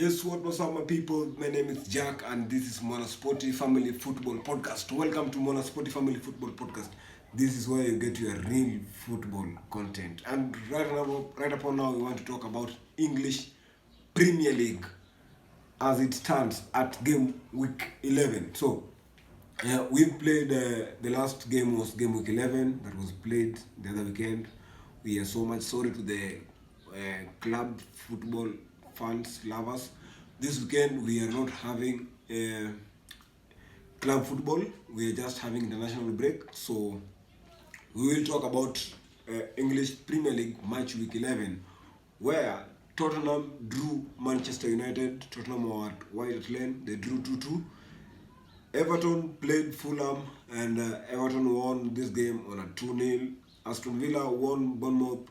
Yes, what was up, my people? My name is Jack, and this is Mona Sporty Family Football Podcast. Welcome to Mona Sporty Family Football Podcast. This is where you get your real football content. And right upon now, we want to talk about English Premier League as it stands at game week 11. So, we've played, the last game was game week 11 that was played the other weekend. We are so much sorry to the club football fans, lovers. This weekend we are not having club football, we are just having international break. So, we will talk about English Premier League match week 11, where Tottenham drew Manchester United. Tottenham were at White Hart Lane, they drew 2-2. Everton played Fulham, and Everton won this game on a 2-0. Aston Villa won Bournemouth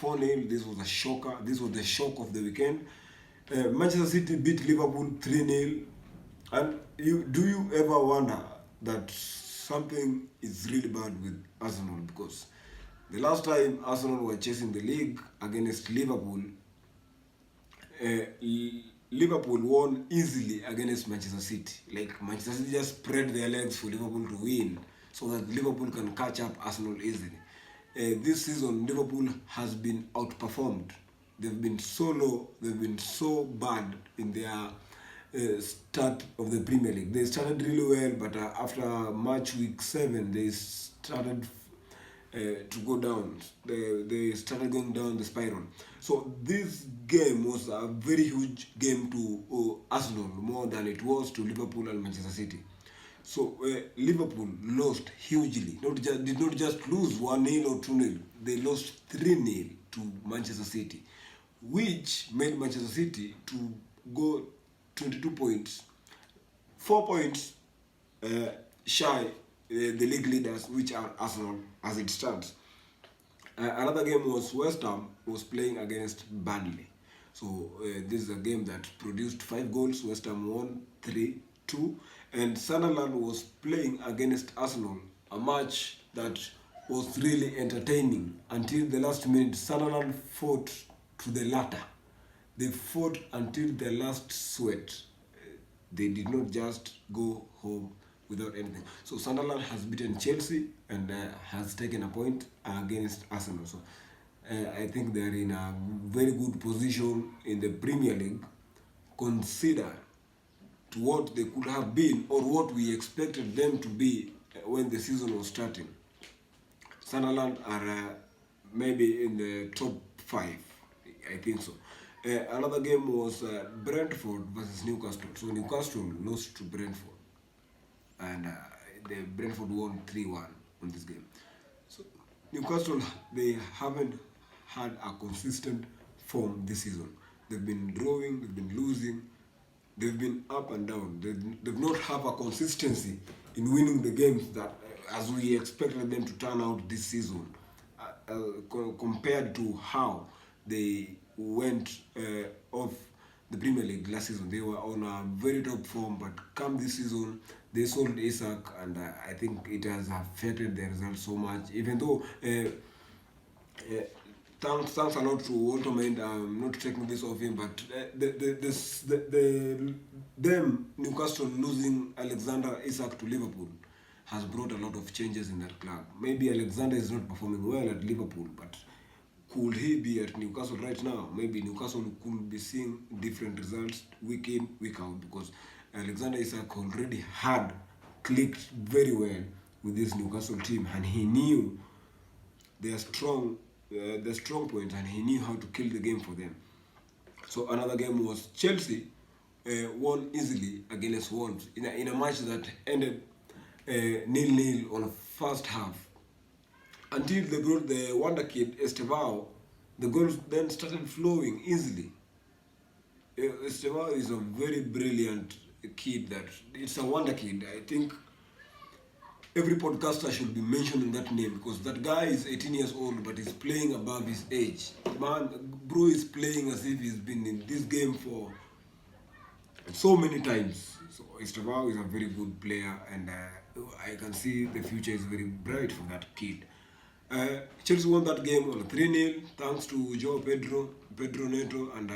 4-0. This was a shocker. This was the shock of the weekend. Manchester City beat Liverpool 3-0. And do you ever wonder that something is really bad with Arsenal? Because the last time Arsenal were chasing the league against Liverpool, Liverpool won easily against Manchester City. Like Manchester City just spread their legs for Liverpool to win, so that Liverpool can catch up Arsenal easily. This season, Liverpool has been outperformed. They've been so low. They've been so bad in their start of the Premier League. They started really well, but after match week 7, they started to go down. They started going down the spiral. So this game was a very huge game to Arsenal, more than it was to Liverpool and Manchester City. So Liverpool lost hugely. Did not just lose 1-0 or 2-0. They lost 3-0 to Manchester City, which made Manchester City to go 22 points, 4 points shy the league leaders, which are Arsenal as it stands. Another game was West Ham was playing against Burnley. So this is a game that produced 5 goals. West Ham won 3-2, and Sunderland was playing against Arsenal, a match that was really entertaining until the last minute. Sunderland fought to the latter. They fought until the last sweat. They did not just go home without anything. So Sunderland has beaten Chelsea and has taken a point against Arsenal. So I think they are in a very good position in the Premier League. Consider to what they could have been, or what we expected them to be when the season was starting. Sunderland are maybe in the top 5, I think so. Another game was Brentford versus Newcastle. So Newcastle lost to Brentford, and the Brentford won 3-1 on this game. So Newcastle, they haven't had a consistent form this season. They've been drawing, they've been losing, they've been up and down. They've not have a consistency in winning the games that as we expected them to turn out this season, compared to how they went off the Premier League last season. They were on a very top form, but come this season, they sold Isak, and I think it has affected the results so much. Even though, thanks a lot to Walter Mind, not taking this off him, but them Newcastle losing Alexander Isak to Liverpool has brought a lot of changes in that club. Maybe Alexander is not performing well at Liverpool, but could he be at Newcastle right now? Maybe Newcastle could be seeing different results week in, week out, because Alexander Isak already had clicked very well with this Newcastle team, and he knew their strong points, and he knew how to kill the game for them. So another game was Chelsea won easily against Wolves in a match that ended 0-0 on the first half. Until they brought the wonder kid Estevao, the goals then started flowing easily. Estevao is a very brilliant kid. That it's a wonder kid. I think every podcaster should be mentioning that name, because that guy is 18 years old but he's playing above his age. Man, bro is playing as if he's been in this game for so many times. So Estevao is a very good player, and I can see the future is very bright for that kid. Chelsea won that game on 3-0 thanks to Pedro Neto, and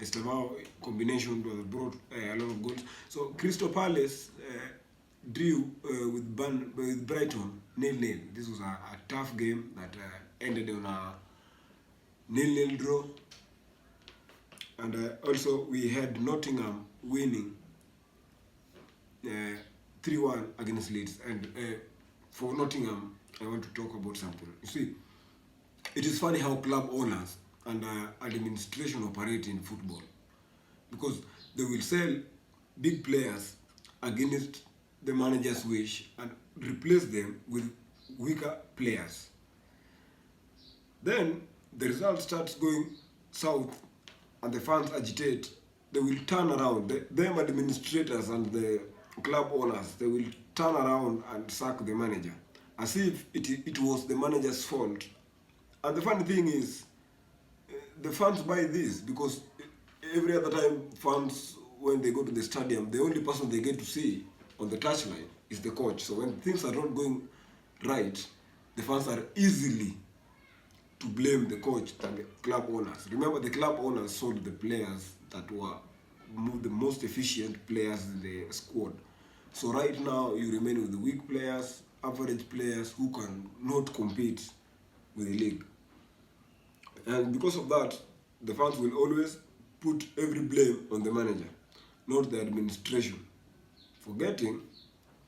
Estevao combination brought a lot of goals. So Crystal Palace drew with Brighton 0-0. This was a tough game that ended on a 0-0 draw. And also we had Nottingham winning 3-1 against Leeds. And for Nottingham, I want to talk about something. You see, it is funny how club owners and administration operate in football, because they will sell big players against the manager's wish and replace them with weaker players. Then the result starts going south and the fans agitate. They will turn around. Them administrators and the club owners, they will turn around and sack the manager as if it was the manager's fault. And the funny thing is, the fans buy this because every other time fans, when they go to the stadium, the only person they get to see on the touchline is the coach. So when things are not going right, the fans are easily to blame the coach than the club owners. Remember, the club owners sold the players that were the most efficient players in the squad. So right now, you remain with the weak players, average players who can not compete with the league. And because of that, the fans will always put every blame on the manager, not the administration, forgetting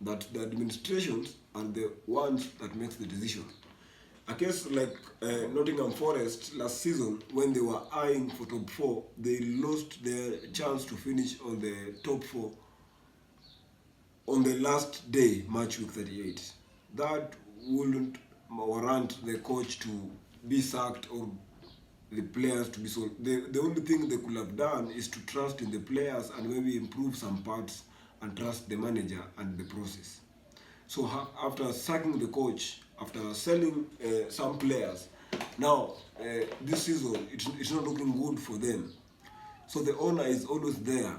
that the administrations are the ones that makes the decision. A case like Nottingham Forest last season, when they were eyeing for top 4, they lost their chance to finish on the top 4 on the last day, match week 38. That wouldn't warrant the coach to be sacked or the players to be sold. The only thing they could have done is to trust in the players and maybe improve some parts and trust the manager and the process. So after sacking the coach, after selling some players, now this season it's not looking good for them. So the owner is always there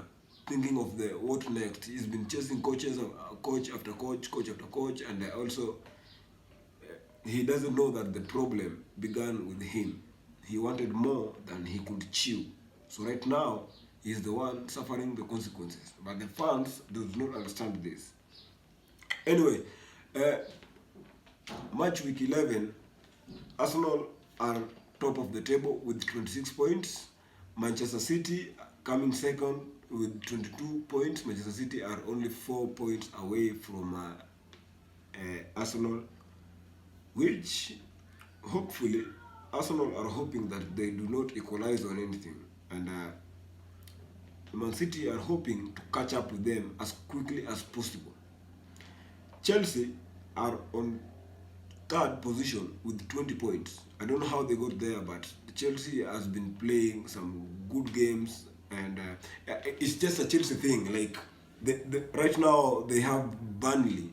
thinking of the what next. He's been chasing coaches, coach after coach, coach after coach, and also he doesn't know that the problem began with him. He wanted more than he could chew. So right now, he's the one suffering the consequences. But the fans do not understand this. Anyway, match week 11, Arsenal are top of the table with 26 points. Manchester City coming second with 22 points. Manchester City are only 4 points away from Arsenal, which hopefully Arsenal are hoping that they do not equalize on anything, and Man City are hoping to catch up with them as quickly as possible. Chelsea are on third position with 20 points. I don't know how they got there, but Chelsea has been playing some good games, and it's just a Chelsea thing. Like right now they have Burnley,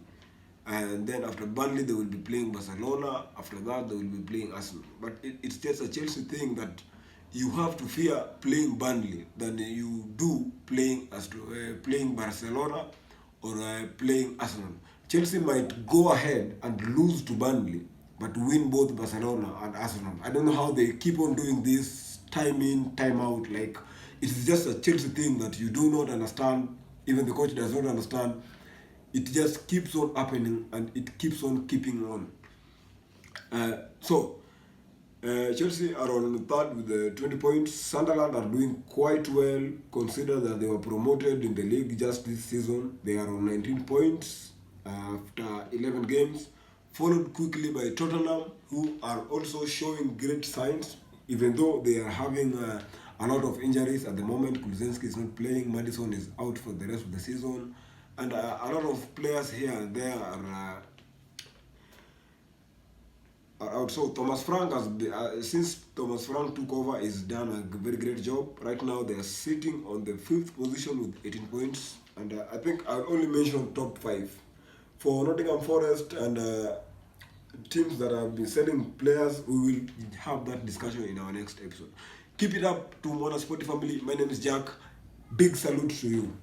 and then after Burnley they will be playing Barcelona. After that they will be playing Arsenal. But it's just a Chelsea thing that you have to fear playing Burnley than you do playing Barcelona or playing Arsenal. Chelsea might go ahead and lose to Burnley, but win both Barcelona and Arsenal. I don't know how they keep on doing this time in, time out. Like, it's just a Chelsea thing that you do not understand. Even the coach does not understand. It just keeps on happening and it keeps on keeping on. Chelsea are on third with 20 points. Sunderland are doing quite well, consider that they were promoted in the league just this season. They are on 19 points after 11 games, followed quickly by Tottenham, who are also showing great signs, even though they are having a lot of injuries at the moment. Kulusevski is not playing, Maddison is out for the rest of the season, and a lot of players here and there are out. So Thomas Frank has since Thomas Frank took over, he's done a very great job. Right now they are sitting on the 5th position with 18 points, and I think I'll only mention top 5 for Nottingham Forest and teams that have been selling players. We will have that discussion in our next episode. Keep it up to Mona Sporty family. My name is Jack. Big salute to you.